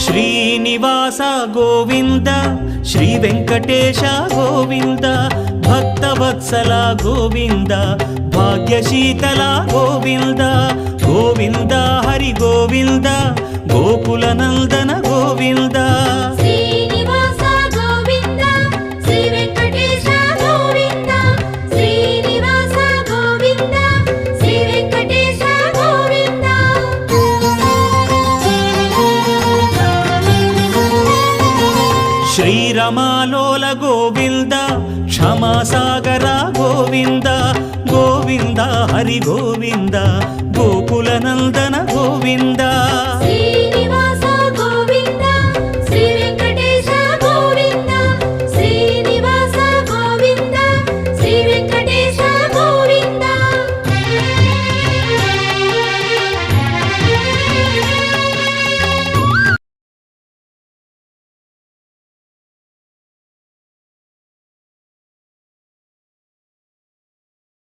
Srinivasa Govinda Shri Venkatesha Govinda Bhaktavatsala Govinda భాగ్యశీతల Govinda Govinda Hari Govinda Gokula Nandana Govinda Srinivasa Govinda Shri Venkatesha Govinda Srinivasa Govinda Shri Venkatesha Govinda శ్రీరమాలోల Govinda క్షమాసాగర Govinda Govinda Hari Govinda Gokula Nandana Govinda Shri